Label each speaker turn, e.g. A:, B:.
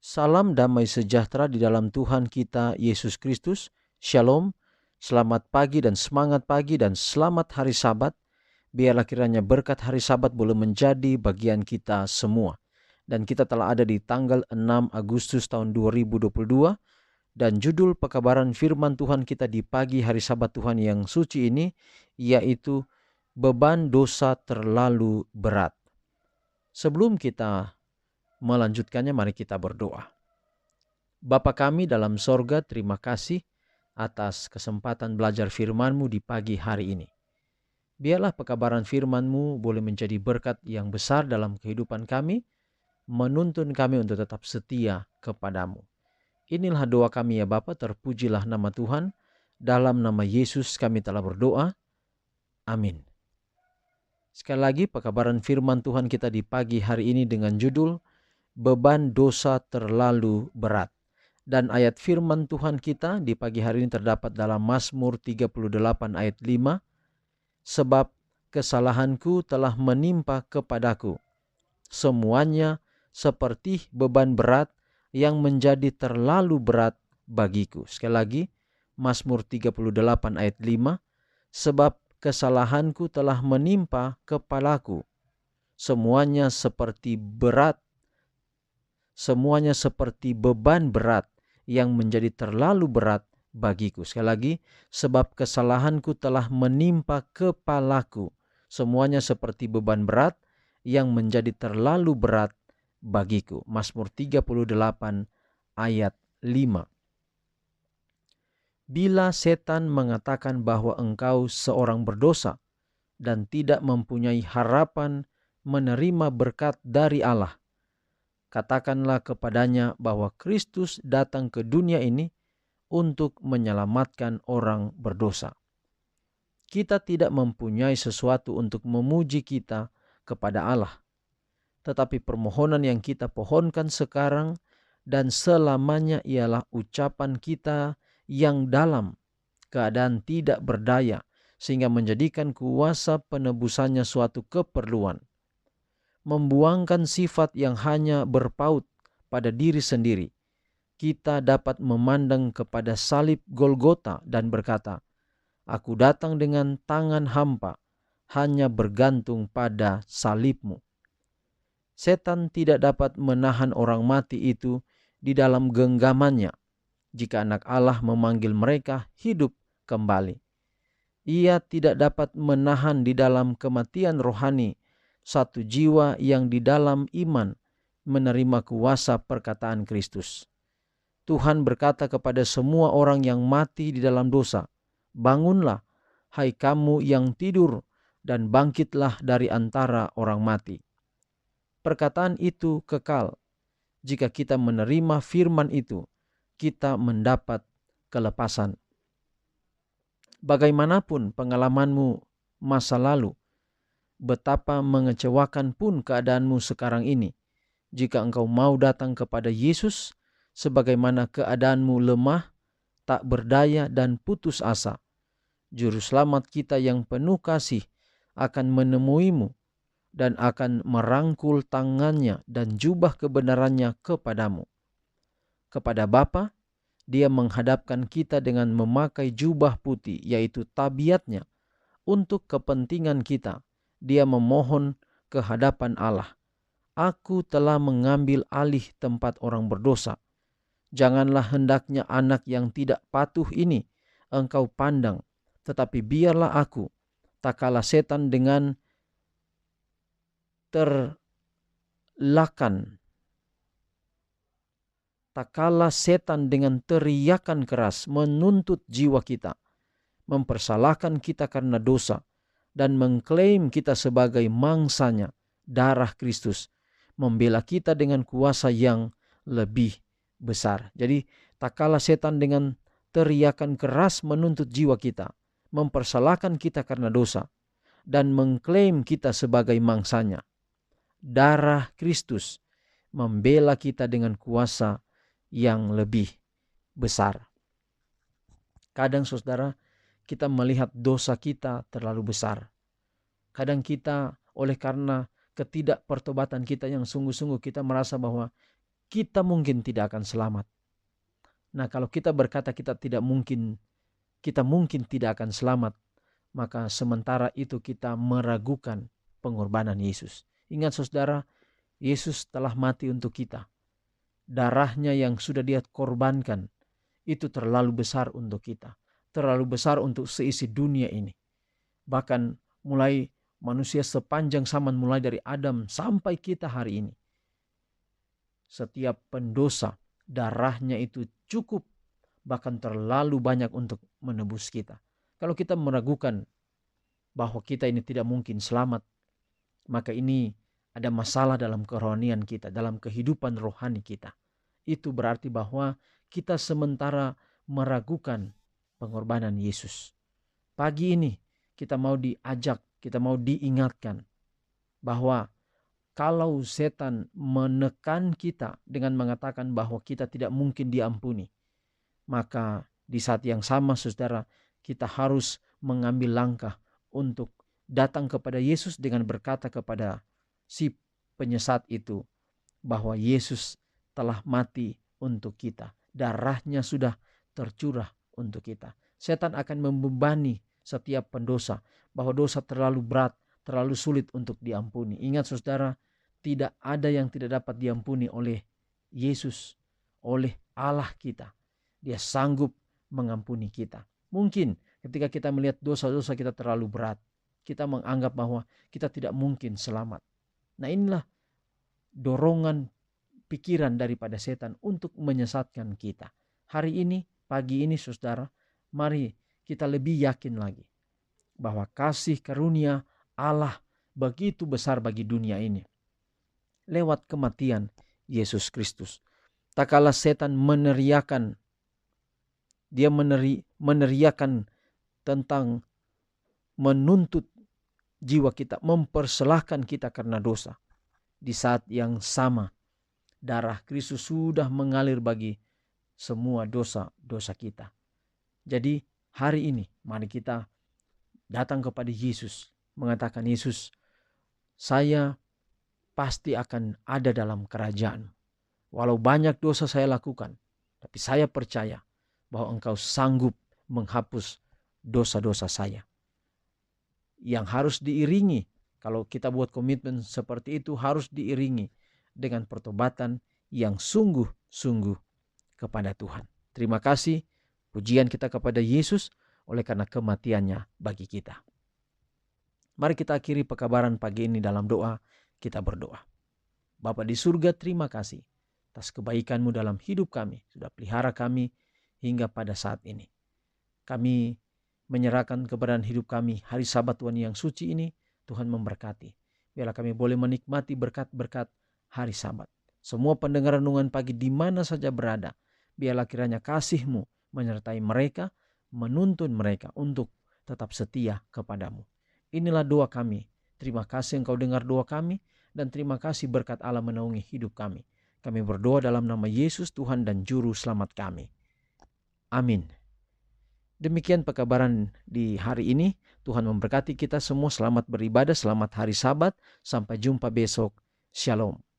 A: Salam damai sejahtera di dalam Tuhan kita Yesus Kristus. Shalom, selamat pagi dan semangat pagi dan selamat hari Sabat. Biarlah kiranya berkat hari Sabat boleh menjadi bagian kita semua. Dan kita telah ada di tanggal 6 Agustus tahun 2022. Dan judul pekabaran firman Tuhan kita di pagi hari Sabat Tuhan yang suci ini yaitu beban dosa terlalu berat. Sebelum kita melanjutkannya, mari kita berdoa. Bapa kami dalam sorga, terima kasih atas kesempatan belajar firman-Mu di pagi hari ini. Biarlah pekabaran firman-Mu boleh menjadi berkat yang besar dalam kehidupan kami, menuntun kami untuk tetap setia kepadamu. Inilah doa kami ya Bapa, terpujilah nama Tuhan. Dalam nama Yesus kami telah berdoa. Amin. Sekali lagi pekabaran firman Tuhan kita di pagi hari ini dengan judul beban dosa terlalu berat. Dan ayat firman Tuhan kita di pagi hari ini terdapat dalam Mazmur 38 ayat 5. Sebab kesalahanku telah menimpa kepadaku. Semuanya seperti beban berat yang menjadi terlalu berat bagiku. Sekali lagi, Mazmur 38 ayat 5. Sebab kesalahanku telah menimpa kepalaku. Semuanya seperti beban berat yang menjadi terlalu berat bagiku. Sekali lagi, sebab kesalahanku telah menimpa kepalaku. Semuanya seperti beban berat yang menjadi terlalu berat bagiku. Mazmur 38 ayat 5. Bila setan mengatakan bahwa engkau seorang berdosa dan tidak mempunyai harapan menerima berkat dari Allah, katakanlah kepadanya bahwa Kristus datang ke dunia ini untuk menyelamatkan orang berdosa. Kita tidak mempunyai sesuatu untuk memuji kita kepada Allah. Tetapi permohonan yang kita pohonkan sekarang dan selamanya ialah ucapan kita yang dalam keadaan tidak berdaya, sehingga menjadikan kuasa penebusannya suatu keperluan. Membuangkan sifat yang hanya berpaut pada diri sendiri, kita dapat memandang kepada salib Golgota dan berkata, "Aku datang dengan tangan hampa, hanya bergantung pada salibmu." Setan tidak dapat menahan orang mati itu di dalam genggamannya jika anak Allah memanggil mereka hidup kembali. Ia tidak dapat menahan di dalam kematian rohani satu jiwa yang di dalam iman menerima kuasa perkataan Kristus. Tuhan berkata kepada semua orang yang mati di dalam dosa, "Bangunlah, hai kamu yang tidur, dan bangkitlah dari antara orang mati." Perkataan itu kekal. Jika kita menerima firman itu, kita mendapat kelepasan. Bagaimanapun pengalamanmu masa lalu, betapa mengecewakan pun keadaanmu sekarang ini, jika engkau mau datang kepada Yesus, sebagaimana keadaanmu lemah, tak berdaya dan putus asa, Juru Selamat kita yang penuh kasih akan menemuimu dan akan merangkul tangannya dan jubah kebenarannya kepadamu. Kepada Bapa, Dia menghadapkan kita dengan memakai jubah putih, yaitu tabiatnya, untuk kepentingan kita. Dia memohon ke hadapan Allah, "Aku telah mengambil alih tempat orang berdosa. Janganlah hendaknya anak yang tidak patuh ini engkau pandang, tetapi biarlah aku, tak kalah setan dengan teriakan keras menuntut jiwa kita, mempersalahkan kita karena dosa, dan mengklaim kita sebagai mangsanya. Darah Kristus membela kita dengan kuasa yang lebih besar." Jadi tak kalah setan dengan teriakan keras menuntut jiwa kita, mempersalahkan kita karena dosa, dan mengklaim kita sebagai mangsanya. Darah Kristus membela kita dengan kuasa yang lebih besar. Kadang saudara, kita melihat dosa kita terlalu besar. Kadang kita oleh karena ketidakpertobatan kita yang sungguh-sungguh, kita merasa bahwa kita mungkin tidak akan selamat. Nah, kalau kita berkata kita mungkin tidak akan selamat, maka sementara itu kita meragukan pengorbanan Yesus. Ingat saudara, Yesus telah mati untuk kita. Darahnya yang sudah Dia korbankan itu terlalu besar untuk kita. Terlalu besar untuk seisi dunia ini. Bahkan mulai manusia sepanjang zaman, mulai dari Adam sampai kita hari ini. Setiap pendosa, darahnya itu cukup, bahkan terlalu banyak untuk menebus kita. Kalau kita meragukan bahwa kita ini tidak mungkin selamat, maka ini ada masalah dalam kerohanian kita, dalam kehidupan rohani kita. Itu berarti bahwa kita sementara meragukan pengorbanan Yesus. Pagi ini kita mau diajak, kita mau diingatkan bahwa kalau setan menekan kita dengan mengatakan bahwa kita tidak mungkin diampuni, maka di saat yang sama saudara, kita harus mengambil langkah untuk datang kepada Yesus dengan berkata kepada si penyesat itu bahwa Yesus telah mati untuk kita. Darahnya sudah tercurah untuk kita. Setan akan membebani setiap pendosa bahwa dosa terlalu berat, terlalu sulit untuk diampuni. Ingat saudara, tidak ada yang tidak dapat diampuni oleh Yesus, oleh Allah kita. Dia sanggup mengampuni kita. Mungkin ketika kita melihat dosa-dosa kita terlalu berat, kita menganggap bahwa kita tidak mungkin selamat. Nah, inilah dorongan pikiran daripada setan untuk menyesatkan kita. Hari ini, pagi ini saudara, mari kita lebih yakin lagi bahwa kasih karunia Allah begitu besar bagi dunia ini. Lewat kematian Yesus Kristus. Tak kalah setan meneriakan, dia meneriakan tentang menuntut jiwa kita, mempersalahkan kita karena dosa. Di saat yang sama, darah Kristus sudah mengalir bagi semua dosa-dosa kita. Jadi hari ini mari kita datang kepada Yesus, mengatakan, Yesus, saya pasti akan ada dalam kerajaan. Walau banyak dosa saya lakukan, tapi saya percaya bahwa Engkau sanggup menghapus dosa-dosa saya. Yang harus diiringi, kalau kita buat komitmen seperti itu, harus diiringi dengan pertobatan yang sungguh-sungguh kepada Tuhan. Terima kasih, pujian kita kepada Yesus oleh karena kematiannya bagi kita. Mari kita akhiri pekabaran pagi ini dalam doa. Kita berdoa. Bapa di surga, terima kasih atas kebaikan-Mu dalam hidup kami. Sudah pelihara kami hingga pada saat ini. Kami menyerahkan keberadaan hidup kami hari Sabat Tuhan yang suci ini. Tuhan memberkati. Biarlah kami boleh menikmati berkat-berkat hari Sabat. Semua pendengar renungan pagi di mana saja berada, biarlah kiranya kasih-Mu menyertai mereka, menuntun mereka untuk tetap setia kepadamu. Inilah doa kami. Terima kasih Engkau dengar doa kami, dan terima kasih berkat Allah menaungi hidup kami. Kami berdoa dalam nama Yesus, Tuhan dan Juru Selamat kami. Amin. Demikian pekabaran di hari ini. Tuhan memberkati kita semua. Selamat beribadah, selamat hari Sabat. Sampai jumpa besok. Shalom.